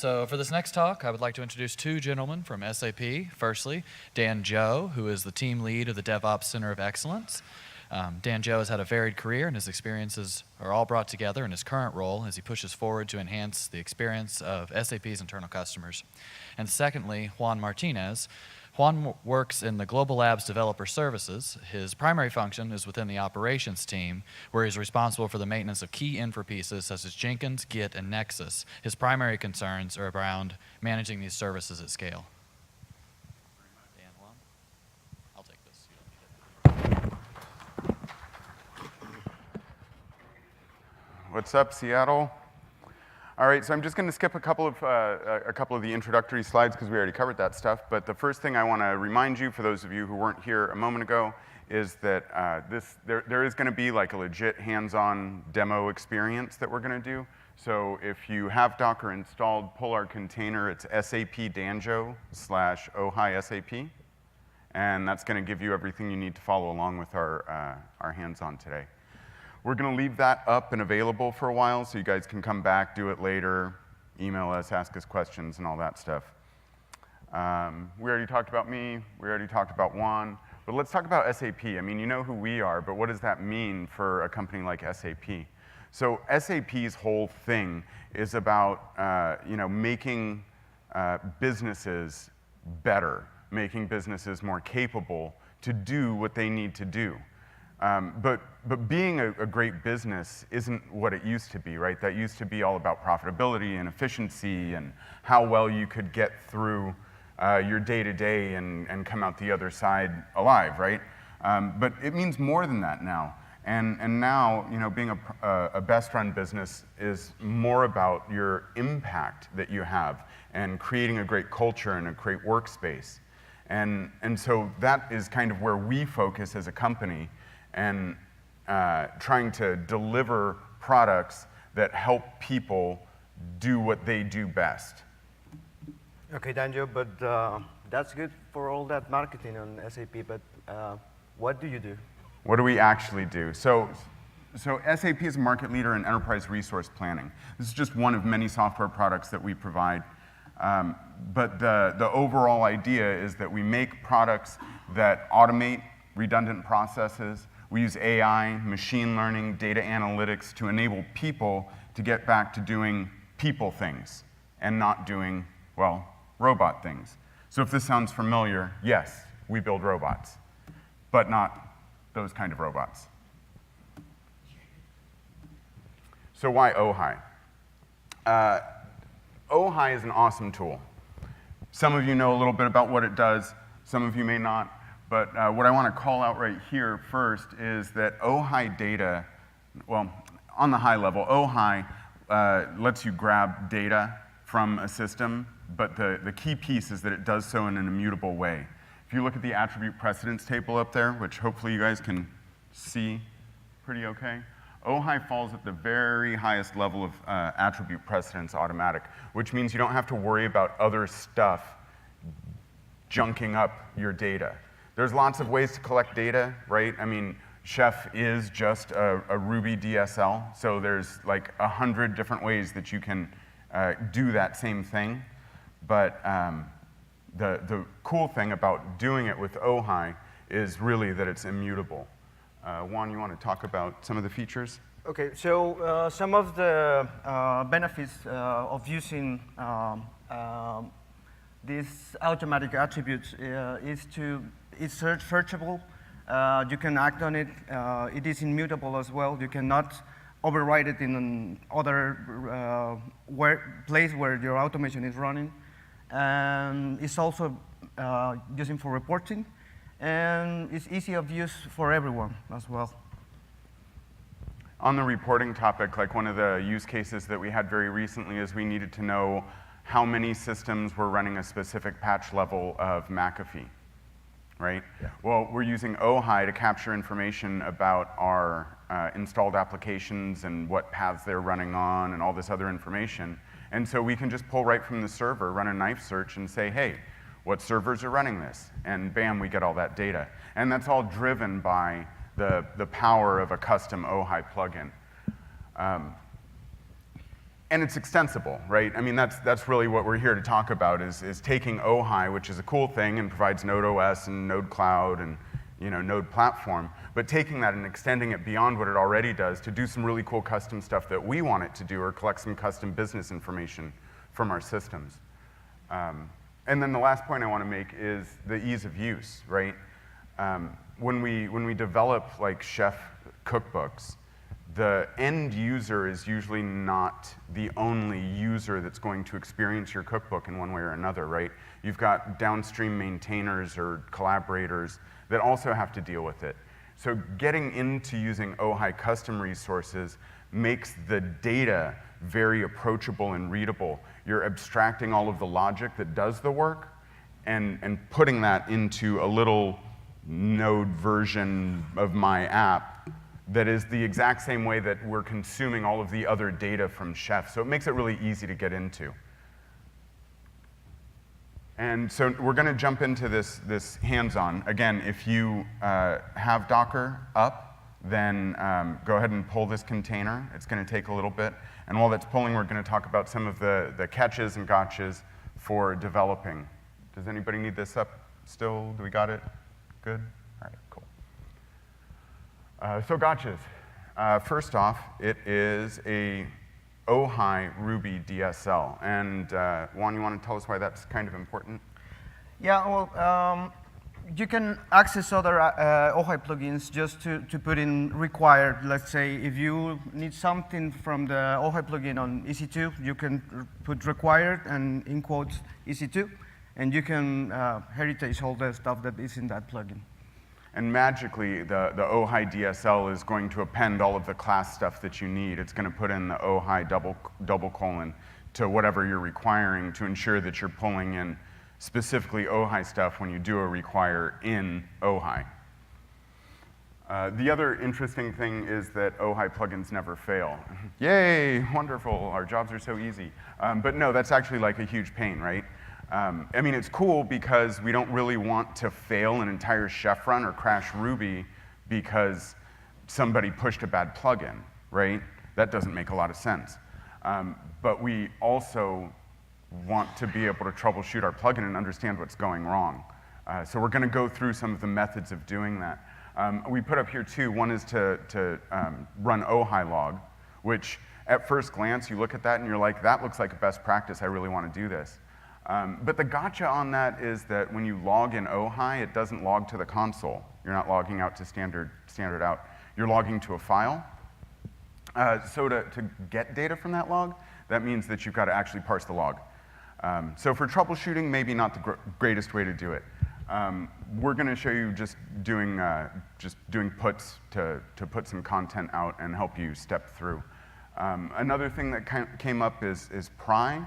So for this next talk, I would like to introduce two gentlemen from SAP. Firstly, Dan Joe, who is the team lead of the DevOps Center of Excellence. Dan Joe has had a varied career, and his experiences are all brought together in his current role as he pushes forward to enhance the experience of SAP's internal customers. And secondly, Juan Martinez. Juan works in the Global Labs Developer Services. His primary function is within the operations team, where he's responsible for the maintenance of key infra pieces such as Jenkins, Git, and Nexus. His primary concerns are around managing these services at scale. Dan, Juan? I'll take this. What's up, Seattle? All right, so I'm just going to skip a couple of the introductory slides because we already covered that stuff. But the first thing I want to remind you, for those of you who weren't here a moment ago, is that there is going to be like a legit hands-on demo experience that we're going to do. So if you have Docker installed, pull our container. It's sapdanjo/ohai SAP, and that's going to give you everything you need to follow along with our hands-on today. We're going to leave that up and available for a while so you guys can come back, do it later, email us, ask us questions, and all that stuff. We already talked about me. We already talked about Juan. But let's talk about SAP. I mean, you know who we are, but what does that mean for a company like SAP? So SAP's whole thing is about making businesses better, making businesses more capable to do what they need to do. But being a great business isn't what it used to be, right? That used to be all about profitability and efficiency and how well you could get through your day-to-day and come out the other side alive, right? But it means more than that now. And now, being a best-run business is more about your impact that you have and creating a great culture and a great workspace. And so that is kind of where we focus as a company, and trying to deliver products that help people do what they do best. Okay, Danjo, but that's good for all that marketing on SAP, but what do you do? What do we actually do? So SAP is a market leader in enterprise resource planning. This is just one of many software products that we provide. But the overall idea is that we make products that automate redundant processes. We use AI, machine learning, data analytics to enable people to get back to doing people things and not doing, well, robot things. So if this sounds familiar, yes, we build robots, but not those kind of robots. So why Ohai? Ohai is an awesome tool. Some of you know a little bit about what it does, some of you may not. But what I want to call out right here first is that Ohai data, well, on the high level, Ohai lets you grab data from a system, but the key piece is that it does so in an immutable way. If you look at the attribute precedence table up there, which hopefully you guys can see pretty okay, Ohai falls at the very highest level of attribute precedence automatic, which means you don't have to worry about other stuff junking up your data. There's lots of ways to collect data, right? I mean, Chef is just a Ruby DSL, so there's like 100 different ways that you can do that same thing. But the cool thing about doing it with Ohai is really that it's immutable. Juan, you want to talk about some of the features? Okay, so some of the benefits of using these automatic attributes it's searchable. You can act on it. It is immutable as well. You cannot override it in another place where your automation is running. And it's also using for reporting. And it's easy of use for everyone as well. On the reporting topic, like one of the use cases that we had very recently is we needed to know how many systems were running a specific patch level of McAfee. Right? Yeah. Well, we're using Ohai to capture information about our installed applications and what paths they're running on and all this other information. And so we can just pull right from the server, run a knife search, and say, hey, what servers are running this? And bam, we get all that data. And that's all driven by the power of a custom Ohai plugin. And it's extensible, right? I mean, that's really what we're here to talk about is taking Ohai, which is a cool thing and provides Node OS and Node Cloud and Node Platform, but taking that and extending it beyond what it already does to do some really cool custom stuff that we want it to do or collect some custom business information from our systems. And then the last point I want to make is the ease of use, right? When we develop like chef cookbooks, the end user is usually not the only user that's going to experience your cookbook in one way or another, right? You've got downstream maintainers or collaborators that also have to deal with it. So getting into using Ohai custom resources makes the data very approachable and readable. You're abstracting all of the logic that does the work and putting that into a little node version of my app that is the exact same way that we're consuming all of the other data from Chef. So it makes it really easy to get into. And so we're going to jump into this hands-on. Again, if you have Docker up, then go ahead and pull this container. It's going to take a little bit. And while that's pulling, we're going to talk about some of the catches and gotchas for developing. Does anybody need this up still? Do we got it? Good? All right, cool. So gotchas. First off, it is a Ohai Ruby DSL. And Juan, you want to tell us why that's kind of important? Yeah, well, you can access other Ohai plugins just to put in required. Let's say if you need something from the Ohai plugin on EC2, you can put required and in quotes EC2, and you can heritage all the stuff that is in that plugin. And magically, the Ohai DSL is going to append all of the class stuff that you need. It's going to put in the Ohai double colon to whatever you're requiring to ensure that you're pulling in specifically Ohai stuff when you do a require in Ohai. The other interesting thing is that Ohai plugins never fail. Yay, wonderful, our jobs are so easy. But no, that's actually like a huge pain, right? I mean, it's cool because we don't really want to fail an entire chef run or crash Ruby because somebody pushed a bad plugin, right? That doesn't make a lot of sense. But we also want to be able to troubleshoot our plugin and understand what's going wrong. So we're going to go through some of the methods of doing that. We put up here two. One is to run Ohai log, which at first glance you look at that and you're like, that looks like a best practice. I really want to do this. But the gotcha on that is that when you log in Ohai, it doesn't log to the console. You're not logging out to standard out. You're logging to a file. So to get data from that log, that means that you've got to actually parse the log. So for troubleshooting, maybe not the greatest way to do it. We're going to show you just doing puts to put some content out and help you step through. Another thing that came up is pry,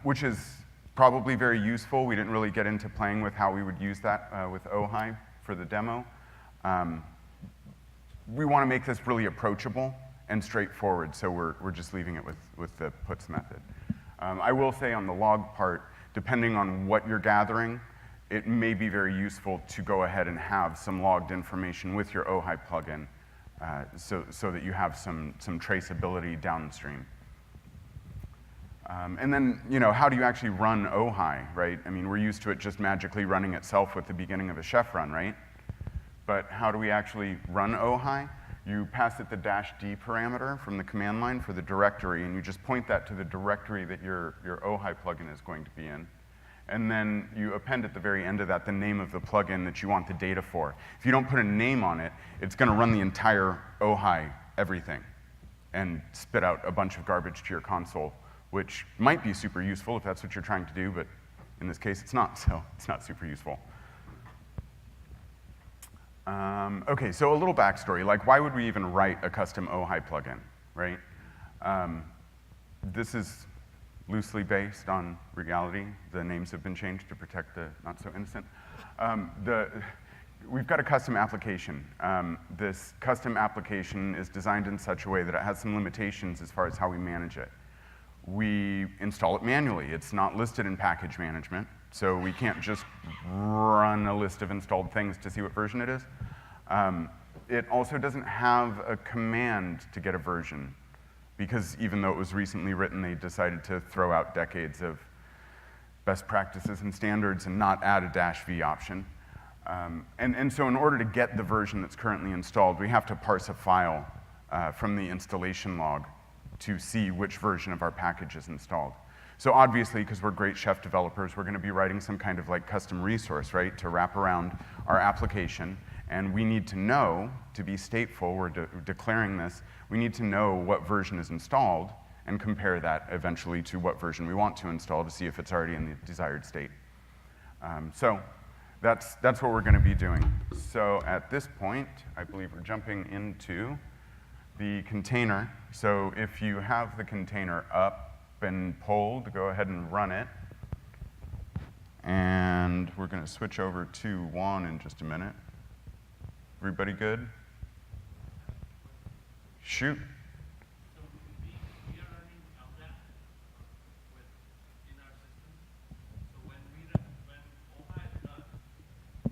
which is probably very useful. We didn't really get into playing with how we would use that with Ohai for the demo. We want to make this really approachable and straightforward, so we're just leaving it with the puts method. I will say on the log part, depending on what you're gathering, it may be very useful to go ahead and have some logged information with your Ohai plugin so that you have some traceability downstream. And then, how do you actually run Ohai, right? I mean, we're used to it just magically running itself with the beginning of a chef run, right? But how do we actually run Ohai? You pass it the -d parameter from the command line for the directory, and you just point that to the directory that your Ohai plugin is going to be in. And then you append at the very end of that the name of the plugin that you want the data for. If you don't put a name on it, it's going to run the entire Ohai everything and spit out a bunch of garbage to your console, which might be super useful if that's what you're trying to do, but in this case it's not, so it's not super useful. Okay, so a little backstory, like why would we even write a custom Ohai plugin, right? This is loosely based on reality. The names have been changed to protect the not so innocent. We've got a custom application. This custom application is designed in such a way that it has some limitations as far as how we manage it. We install it manually. It's not listed in package management, so we can't just run a list of installed things to see what version it is. It also doesn't have a command to get a version. because even though it was recently written, they decided to throw out decades of best practices and standards and not add a -v option. And so in order to get the version that's currently installed, we have to parse a file from the installation log to see which version of our package is installed. So obviously, because we're great Chef developers, we're going to be writing some kind of like custom resource, right, to wrap around our application. And we need to know, to be stateful, we're declaring this, we need to know what version is installed and compare that eventually to what version we want to install to see if it's already in the desired state. So that's what we're going to be doing. So at this point, I believe we're jumping into the container. So if you have the container up and pulled, go ahead and run it. And we're going to switch over to Juan in just a minute. Everybody good? Shoot. So we are running LDAP in our system. So when Ohai is done,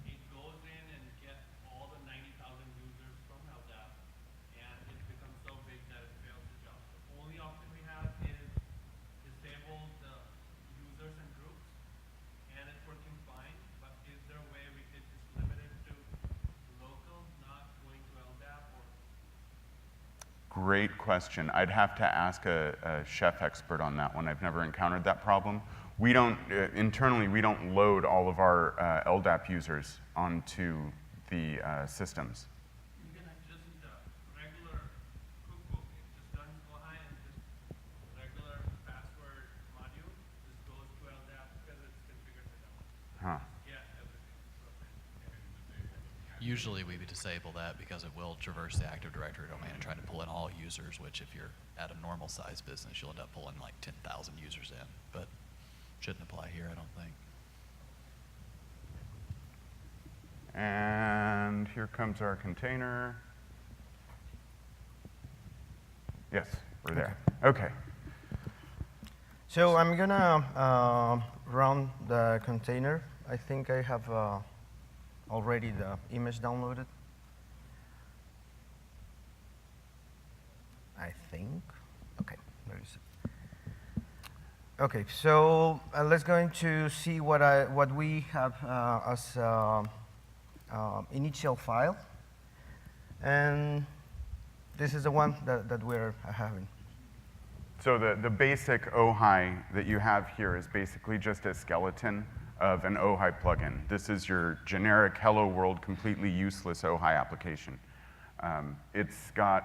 it goes in and gets all the 90,000 users from LDAP, and it becomes so big that it fails the job. The only option we have is disable the users and groups, and it's working fine. But is there a way we could just limit it to local, not going to LDAP, or? Great question. I'd have to ask a chef expert on that one. I've never encountered that problem. We don't, internally, we don't load all of our LDAP users onto the systems. You can just use the regular cookbook. It just runs Ohai and just regular password module just goes to LDAP because it's configured to LDAP. Huh. Yeah, everything. Usually we would disable that because it will traverse the Active Directory domain and try to pull in all users, which if you're at a normal size business, you'll end up pulling like 10,000 users in, but shouldn't apply here, I don't think. And here comes our container. Yes, we're there. Okay. So I'm gonna run the container. I think I have already the image downloaded. I think. Okay, there is it. Okay, so let's go into see what we have as initial file, and this is the one that we're having. So the basic Ohai that you have here is basically just a skeleton of an Ohai plugin. This is your generic Hello World, completely useless Ohai application. It's got,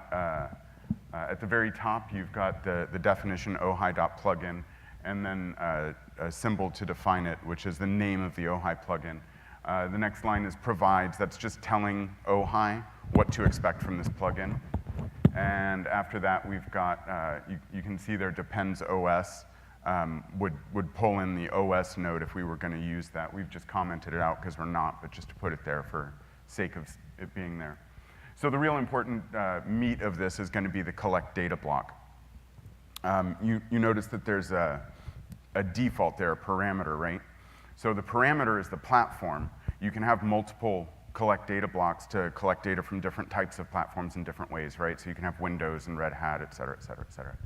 at the very top, you've got the definition ohai.plugin, and then a symbol to define it, which is the name of the Ohai plugin. The next line is provides. That's just telling Ohai what to expect from this plugin. And after that, we've got, you can see there depends OS. Would pull in the OS node if we were going to use that. We've just commented it out because we're not, but just to put it there for sake of it being there. So the real important meat of this is going to be the collect data block. You notice that there's a default there, a parameter, right? So the parameter is the platform. You can have multiple collect data blocks to collect data from different types of platforms in different ways, right? So you can have Windows and Red Hat, et cetera, et cetera, et cetera.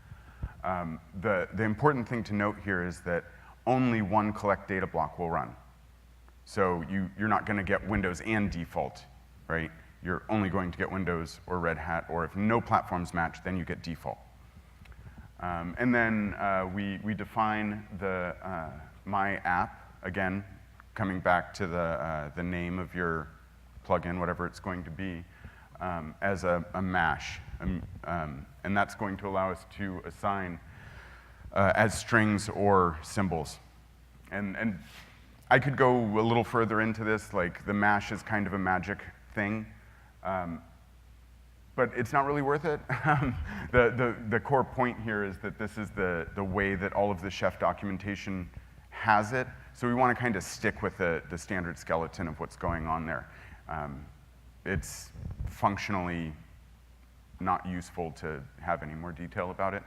The important thing to note here is that only one collect data block will run. So you're not going to get Windows and default, right? You're only going to get Windows or Red Hat, or if no platforms match, then you get default. And then we define the my app, again, coming back to the name of your plugin, whatever it's going to be, as a mash. And that's going to allow us to assign as strings or symbols. And I could go a little further into this, like the mash is kind of a magic thing, but it's not really worth it. The core point here is that this is the way that all of the chef documentation has it, so we want to kind of stick with the standard skeleton of what's going on there. It's functionally not useful to have any more detail about it.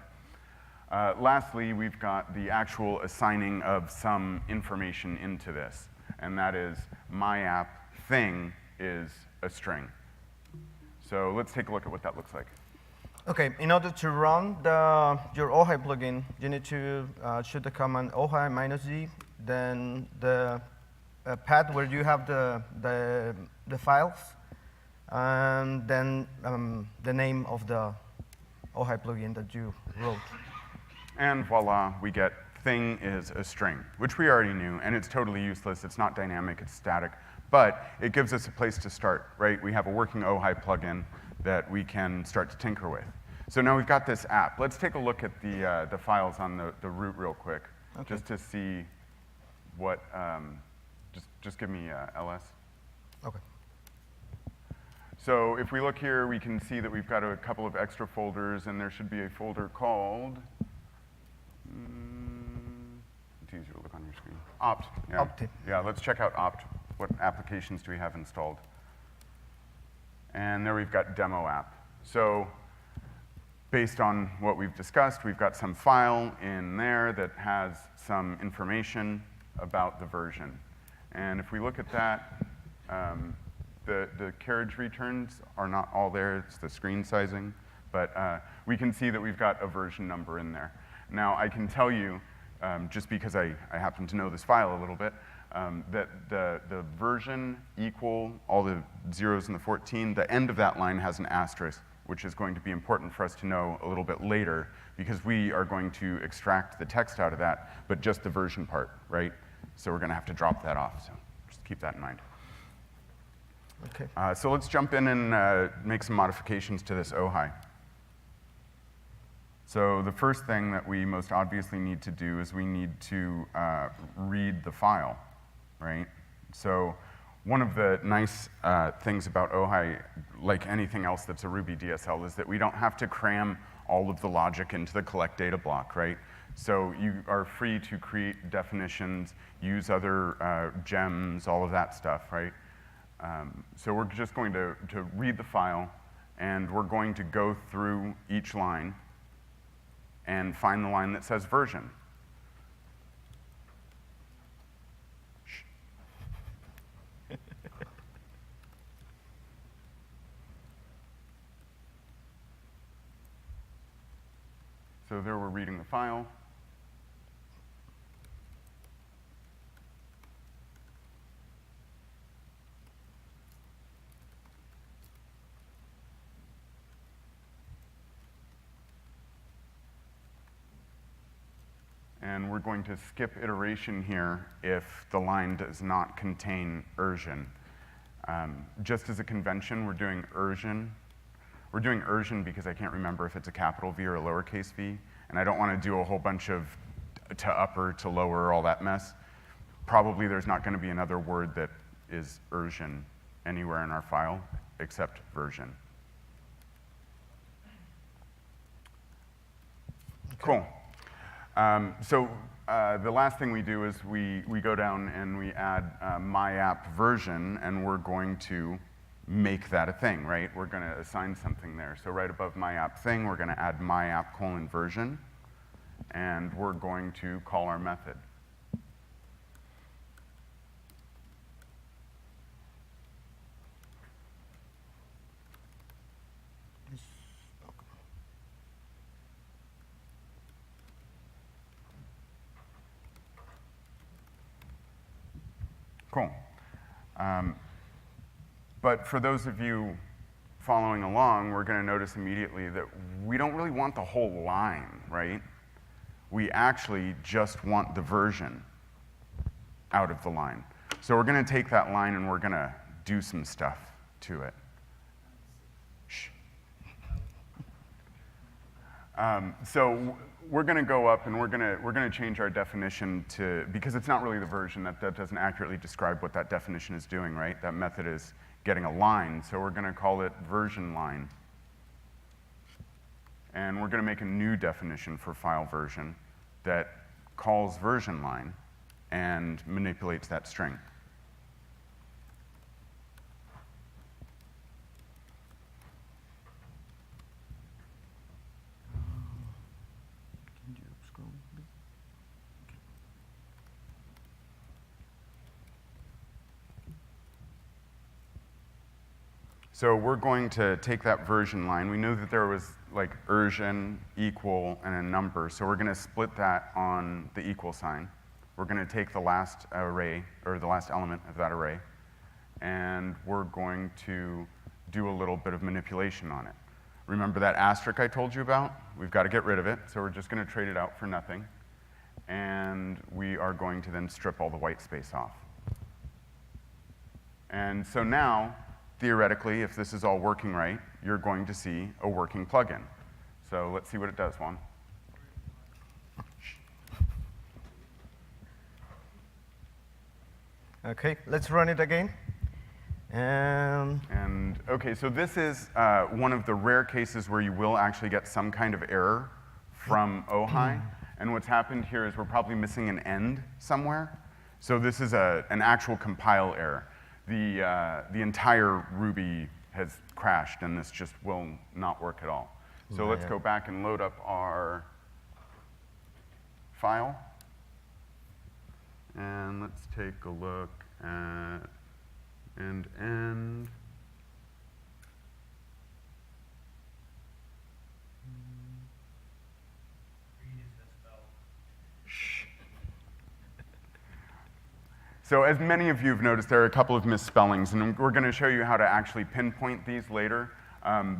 Lastly, we've got the actual assigning of some information into this, and that is my app thing is a string. So let's take a look at what that looks like. Okay, in order to run your Ohai plugin, you need to shoot the command Ohai -z, then the path where you have the files, and then the name of the Ohai plugin that you wrote. And voila, we get thing is a string, which we already knew, and it's totally useless. It's not dynamic, it's static. But it gives us a place to start, right? We have a working Ohai plugin that we can start to tinker with. So now we've got this app. Let's take a look at the files on the root real quick, just to see what, just give me ls. Okay. So if we look here, we can see that we've got a couple of extra folders, and there should be a folder called, it's easier to look on your screen. Opt. Yeah. Opt. Yeah, let's check out opt. What applications do we have installed? And there we've got demo app. So based on what we've discussed, we've got some file in there that has some information about the version. And if we look at that, the carriage returns are not all there. It's the screen sizing. But we can see that we've got a version number in there. Now, I can tell you, just because I happen to know this file a little bit, that the version equal all the zeros and the 14, the end of that line has an asterisk, which is going to be important for us to know a little bit later, because we are going to extract the text out of that, but just the version part, right? So we're going to have to drop that off, so just keep that in mind. Okay. So let's jump in and make some modifications to this Ohai. So the first thing that we most obviously need to do is we need to read the file, right? So one of the nice things about Ohai, like anything else that's a Ruby DSL, is that we don't have to cram all of the logic into the collect data block, right? So you are free to create definitions, use other gems, all of that stuff, right? So we're just going to read the file, and we're going to go through each line and find the line that says version. So there we're reading the file. And we're going to skip iteration here if the line does not contain version. Just as a convention, we're doing version. We're doing version because I can't remember if it's a capital V or a lowercase v, and I don't want to do a whole bunch of to upper, to lower, all that mess. Probably there's not going to be another word that is version anywhere in our file except version. Cool. So the last thing we do is we go down and we add my app version, and we're going to make that a thing, right? We're going to assign something there. So right above my app thing, we're going to add my app :version, and we're going to call our method. Cool. But for those of you following along, we're going to notice immediately that we don't really want the whole line, right? We actually just want the version out of the line. So we're going to take that line and we're going to do some stuff to it. Shh. So we're going to go up and we're going to change our definition to, because it's not really the version, that doesn't accurately describe what that definition is doing, right? That method is getting a line, so we're going to call it version line. And we're going to make a new definition for file version that calls version line and manipulates that string. So we're going to take that version line. We knew that there was like version, equal, and a number. So we're going to split that on the equal sign. We're going to take the last array, or the last element of that array, and we're going to do a little bit of manipulation on it. Remember that asterisk I told you about? We've got to get rid of it, so we're just going to trade it out for nothing. And we are going to then strip all the white space off. And so now, theoretically, if this is all working right, you're going to see a working plugin. So let's see what it does, Juan. Okay, let's run it again. And okay, so this is one of the rare cases where you will actually get some kind of error from Ohai. And what's happened here is we're probably missing an end somewhere. So this is an actual compile error. The entire Ruby has crashed, and this just will not work at all. So let's go back and load up our file. And let's take a look at end. So as many of you have noticed, there are a couple of misspellings, and we're going to show you how to actually pinpoint these later.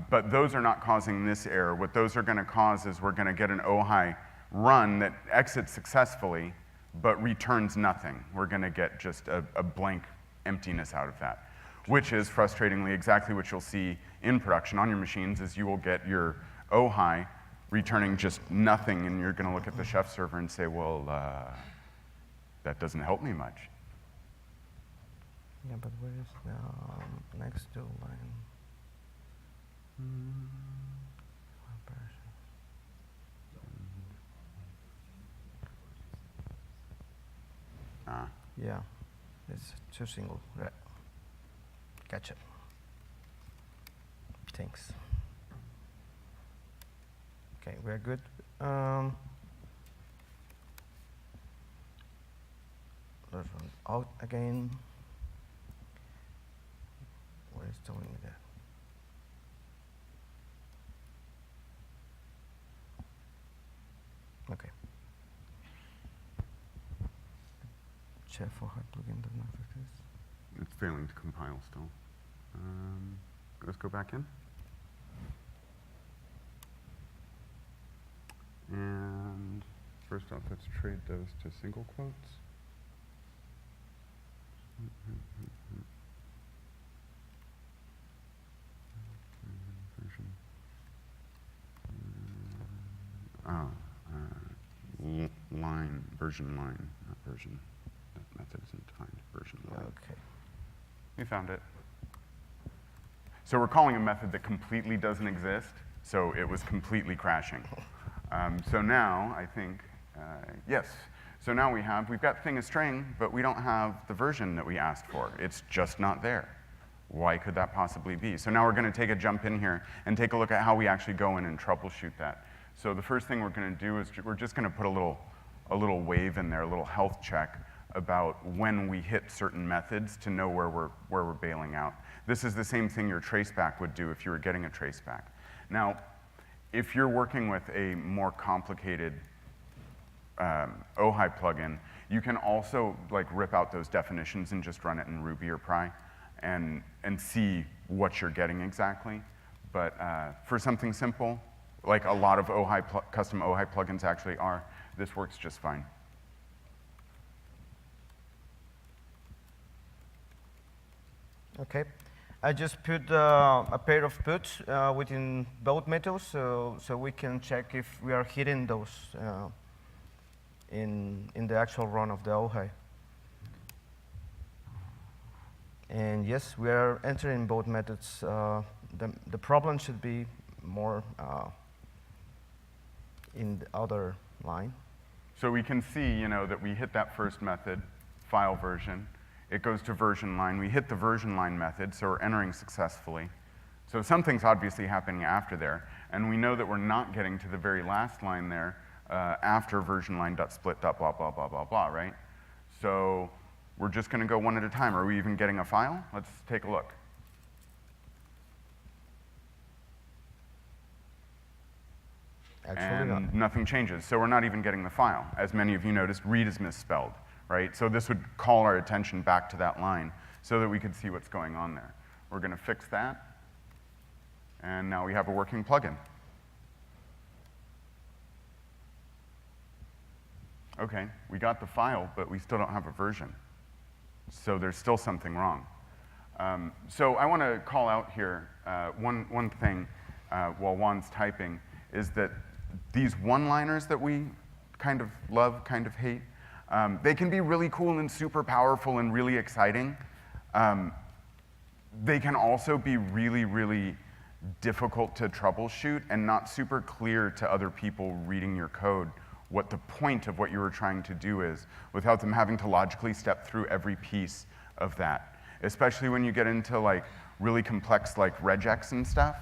But those are not causing this error. What those are going to cause is we're going to get an Ohai run that exits successfully, but returns nothing. We're going to get just a blank emptiness out of that, which is frustratingly exactly what you'll see in production on your machines, is you will get your Ohai returning just nothing, and you're going to look at the chef server and say, well, that doesn't help me much. Yeah, but where is the next to line? Yeah, it's too single. Right. Gotcha. Thanks. Okay, we're good. Let's run out again. Where is telling me that? Okay. Chef Ohai plugin does not exist. It's failing to compile still. Let's go back in. And first off, let's trade those to single quotes. Version line, not version. That method isn't defined. Version line. Okay. We found it. So we're calling a method that completely doesn't exist, so it was completely crashing. So now, I think, yes. So now we've got thing as string, but we don't have the version that we asked for. It's just not there. Why could that possibly be? So now we're going to take a jump in here and take a look at how we actually go in and troubleshoot that. So the first thing we're going to do is we're just going to put a little wave in there, a little health check about when we hit certain methods to know where we're bailing out. This is the same thing your traceback would do if you were getting a traceback. Now, if you're working with a more complicated Ohai plugin, you can also like rip out those definitions and just run it in Ruby or Pry and see what you're getting exactly. But for something simple, like a lot of custom Ohai plugins actually are, this works just fine. Okay. I just put a pair of puts within both methods, so we can check if we are hitting those in the actual run of the Ohai. And yes, we are entering both methods. The problem should be more in the other line. So we can see, that we hit that first method, file version. It goes to version line. We hit the version line method, so we're entering successfully. So something's obviously happening after there. And we know that we're not getting to the very last line there after version line.split, blah, blah, blah, blah, blah, right? So we're just going to go one at a time. Are we even getting a file? Let's take a look. Actually and not. nothing changes. So we're not even getting the file. As many of you noticed, read is misspelled, right? So this would call our attention back to that line so that we could see what's going on there. We're going to fix that. And now we have a working plugin. Okay, we got the file, but we still don't have a version. So there's still something wrong. So I want to call out here one thing while Juan's typing is that these one-liners that we kind of love, kind of hate, they can be really cool and super powerful and really exciting. They can also be really, really difficult to troubleshoot and not super clear to other people reading your code what the point of what you were trying to do is without them having to logically step through every piece of that. Especially when you get into like really complex like regex and stuff.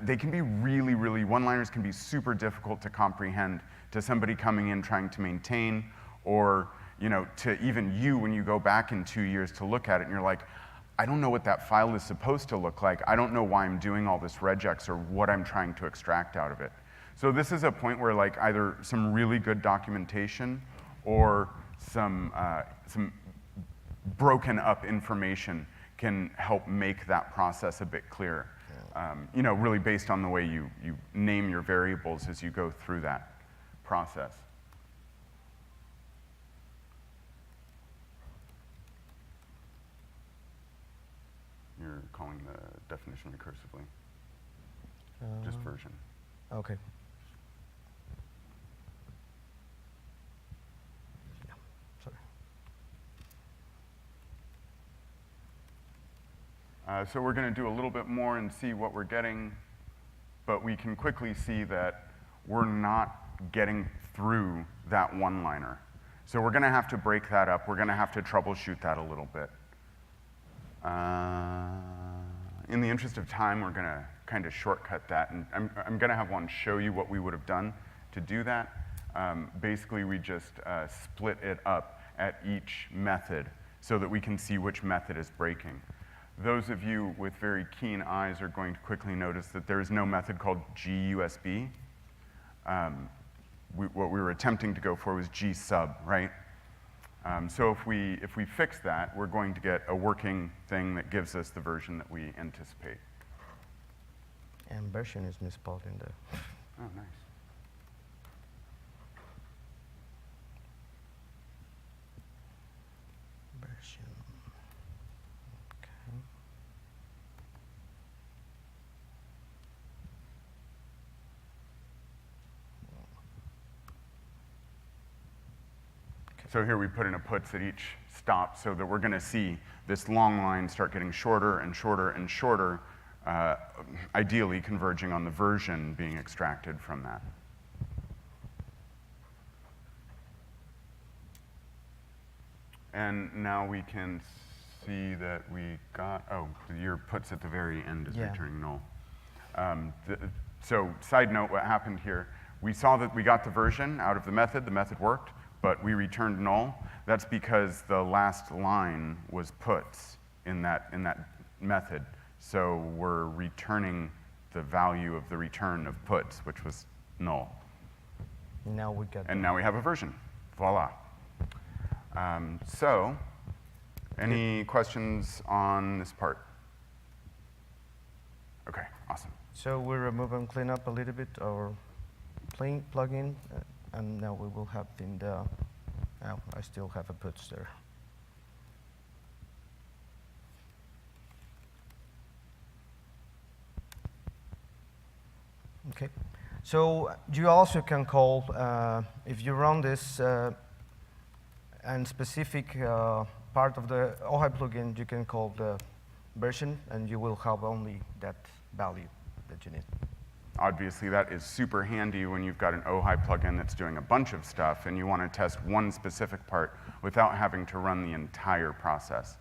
They can be really, really, one-liners can be super difficult to comprehend to somebody coming in trying to maintain, or to even you when you go back in 2 years to look at it and you're like, I don't know what that file is supposed to look like. I don't know why I'm doing all this regex or what I'm trying to extract out of it. So this is a point where like either some really good documentation or some broken up information can help make that process a bit clearer. Really based on the way you name your variables as you go through that process. You're calling the definition recursively. Just version. Okay. Yeah, sorry. So we're going to do a little bit more and see what we're getting, but we can quickly see that we're not getting through that one-liner. So we're going to have to break that up. We're going to have to troubleshoot that a little bit. In the interest of time, we're going to kind of shortcut that, and I'm going to have one show you what we would have done to do that. Basically, we just split it up at each method so that we can see which method is breaking. Those of you with very keen eyes are going to quickly notice that there is no method called GUSB. What we were attempting to go for was GSub, right? So if we fix that, we're going to get a working thing that gives us the version that we anticipate. And version is misspelled in the... Oh, nice. Version. Okay. So here we put in a puts at each stop so that we're going to see this long line start getting shorter and shorter and shorter, ideally converging on the version being extracted from that. And now we can see that we got, your puts at the very end is returning null. So side note, what happened here, we saw that we got the version out of the method worked, but we returned null. That's because the last line was puts in that method. So we're returning the value of the return of puts, which was null. Now we got... And now we have a version. Voila. So, any questions on this part? Okay, awesome. So we remove and clean up a little bit our plugin, and now we will have in the... Now I still have a puts there. Okay. So you also can call, if you run this and specific part of the Ohai plugin, you can call the version, and you will have only that value that you need. Obviously, that is super handy when you've got an Ohai plugin that's doing a bunch of stuff and you want to test one specific part without having to run the entire process.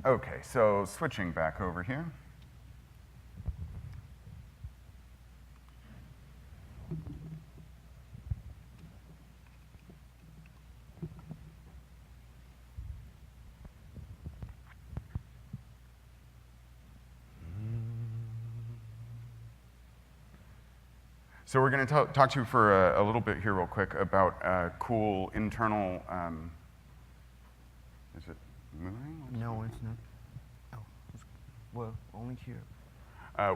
Okay, so switching back over here. So we're going to talk to you for a little bit here real quick about cool internal, is it moving? No, it's not. Oh, well, only here.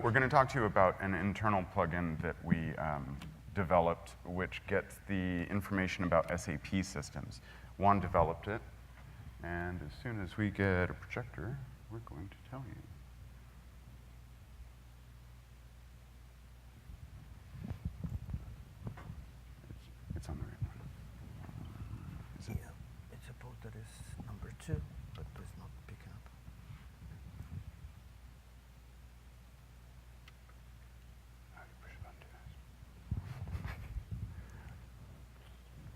We're going to talk to you about an internal plugin that we developed, which gets the information about SAP systems. Juan developed it, and as soon as we get a projector, we're going to tell you. It's on the right one. Yeah, it's supposed that is number 2, but it's not picking up. How do you push a button to this?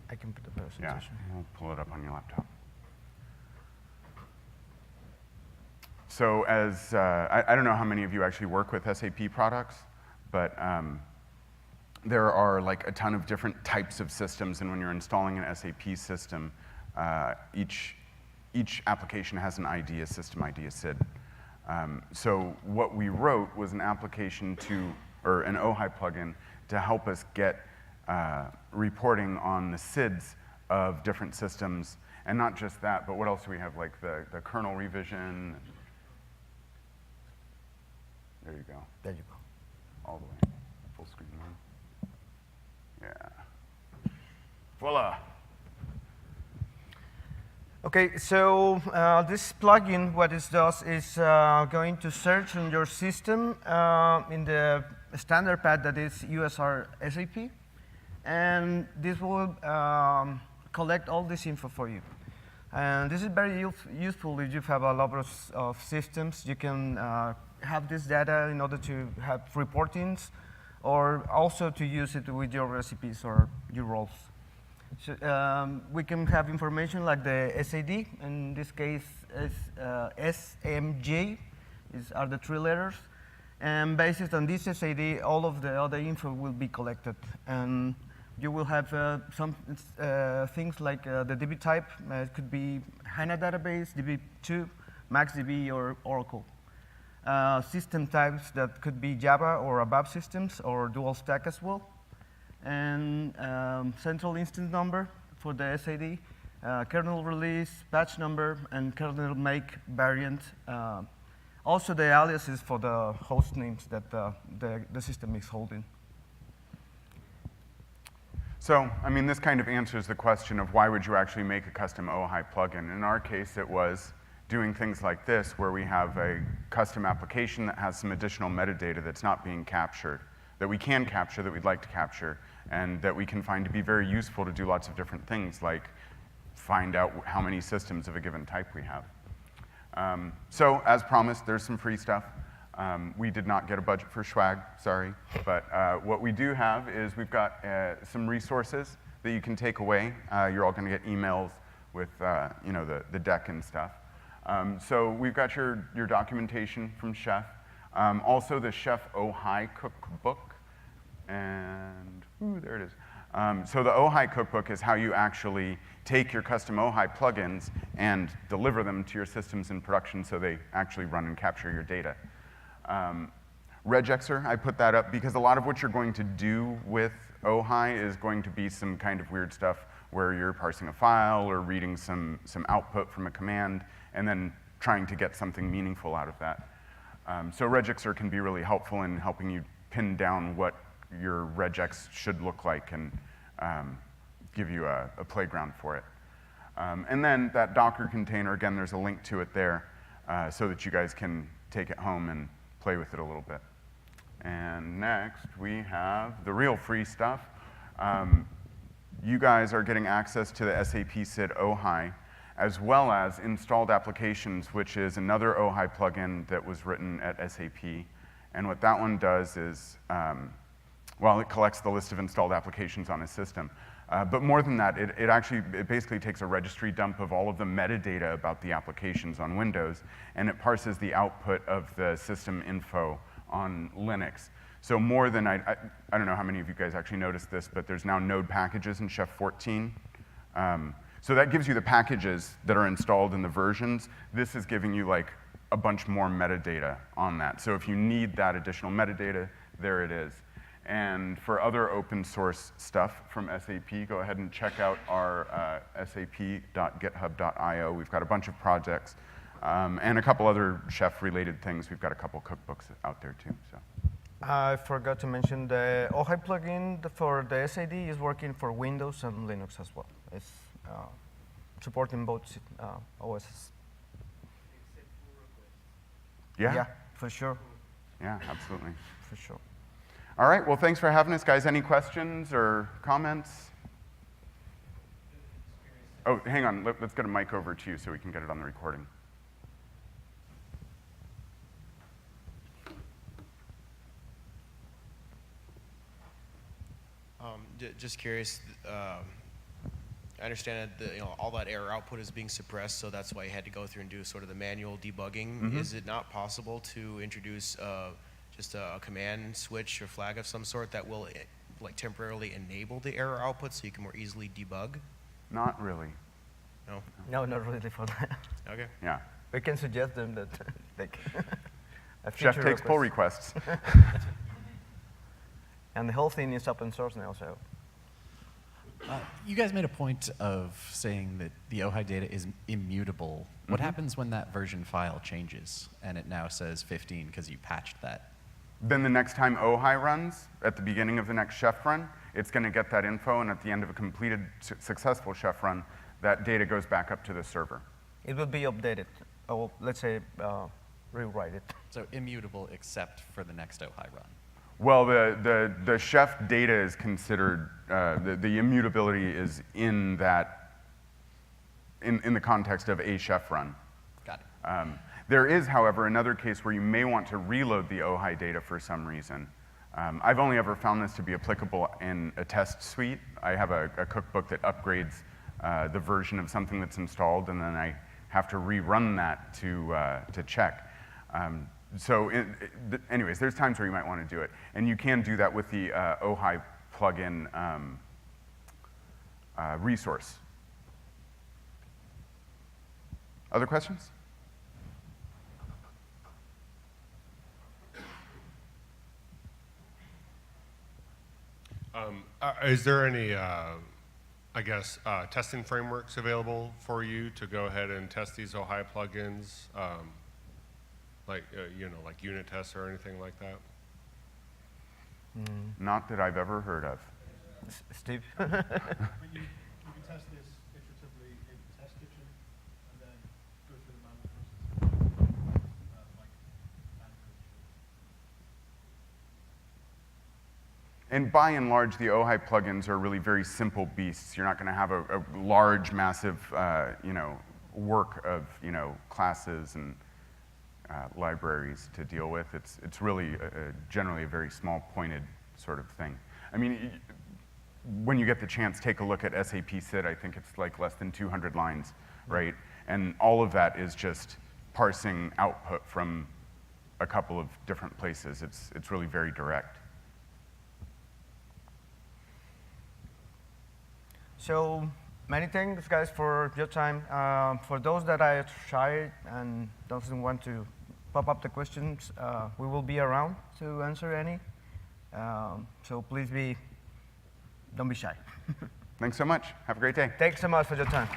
I can put the Yeah, presentation. we'll pull it up on your laptop. So as, I don't know how many of you actually work with SAP products, but there are like a ton of different types of systems, and when you're installing an SAP system, each application has an ID, a system ID, a SID. So what we wrote was an application or an Ohai plugin to help us get reporting on the SIDs of different systems, and not just that, but what else do we have, like the kernel revision. There you go. There you go. All the way. Full screen mode. Yeah. Voila. Okay, so this plugin, what it does is going to search on your system in the standard path that is USR SAP, and this will collect all this info for you. And this is very useful if you have a lot of systems. You can have this data in order to have reportings, or also to use it with your recipes or your roles. So, we can have information like the SAD. In this case, is SMJ are the 3 letters. And based on this SAD, all of the other info will be collected. And you will have some things like the DB type. It could be HANA database, DB2, MaxDB, or Oracle. System types that could be Java or ABAP systems or dual stack as well. And central instance number for the SAD, kernel release, patch number, and kernel make variant. Also the aliases for the host names that the system is holding. So, I mean, this kind of answers the question of why would you actually make a custom Ohai plugin. In our case, it was doing things like this, where we have a custom application that has some additional metadata that's not being captured, that we can capture, that we'd like to capture, and that we can find to be very useful to do lots of different things, like find out how many systems of a given type we have. So, as promised, there's some free stuff. We did not get a budget for swag, sorry, but what we do have is we've got some resources that you can take away. You're all going to get emails with you know, the deck and stuff. So we've got your documentation from Chef. Also the Chef Ohai cookbook. And, ooh, there it is. So the Ohai cookbook is how you actually take your custom Ohai plugins and deliver them to your systems in production so they actually run and capture your data. Regexer, I put that up because a lot of what you're going to do with Ohai is going to be some kind of weird stuff where you're parsing a file or reading some output from a command and then trying to get something meaningful out of that. So regexer can be really helpful in helping you pin down what your regex should look like and give you a playground for it. And then that Docker container, again, there's a link to it there so that you guys can take it home and play with it a little bit. And next, we have the real free stuff. You guys are getting access to the SAP SID Ohai, as well as installed applications, which is another Ohai plugin that was written at SAP. And what that one does is, well, it collects the list of installed applications on a system. But more than that, it basically takes a registry dump of all of the metadata about the applications on Windows, and it parses the output of the system info on Linux. So more than, I don't know how many of you guys actually noticed this, but there's now node packages in Chef 14. So that gives you the packages that are installed in the versions. This is giving you like a bunch more metadata on that. So if you need that additional metadata, there it is. And for other open source stuff from SAP, go ahead and check out our sap.github.io. We've got a bunch of projects and a couple other chef-related things. We've got a couple cookbooks out there too. So. I forgot to mention the Ohai plugin for the SAD is working for Windows and Linux as well. It's supporting both OSs. Yeah? For sure. Yeah, absolutely. For sure. All right, well, thanks for having us, guys. Any questions or comments? Oh, hang on. Let's get a mic over to you so we can get it on the recording. Just curious. I understand that all that error output is being suppressed, so that's why you had to go through and do sort of the manual debugging. Mm-hmm. Is it not possible to introduce just a command switch or flag of some sort that will like temporarily enable the error output so you can more easily debug? Not really. No. No, not really for that. Okay. Yeah. We can suggest them that like a Chef feature takes pull request. requests. And the whole thing is open source now, so. You guys made a point of saying that the Ohai data is immutable. What happens when that version file changes and it now says 15 because you patched that? Then the next time Ohai runs, at the beginning of the next chef run, it's going to get that info, and at the end of a completed successful chef run, that data goes back up to the server. It will be updated, or let's say rewrite it. So immutable except for the next Ohai run. Well, the chef data is considered, the immutability is in that, in the context of a chef run. Got it. There is, however, another case where you may want to reload the Ohai data for some reason. I've only ever found this to be applicable in a test suite. I have a cookbook that upgrades the version of something that's installed, and then I have to rerun that to check. Anyways, there's times where you might want to do it. And you can do that with the Ohai plugin resource. Other questions? Is there any, testing frameworks available for you to go ahead and test these Ohai plugins, like unit tests or anything like that? Not that I've ever heard of. Steve? But you can test this iteratively in Test Kitchen and then go through the manual process, like And by and large, the Ohai plugins are really very simple beasts. You're not going to have a large, massive, work of, classes and libraries to deal with. It's really generally a very small, pointed sort of thing. I mean, when you get the chance, take a look at SAP SID. I think it's like less than 200 lines, right? And all of that is just parsing output from a couple of different places. It's really very direct. So many thanks, guys, for your time. For those that are shy and doesn't want to pop up the questions, we will be around to answer any. So please don't be shy. Thanks so much. Have a great day. Thanks so much for your time.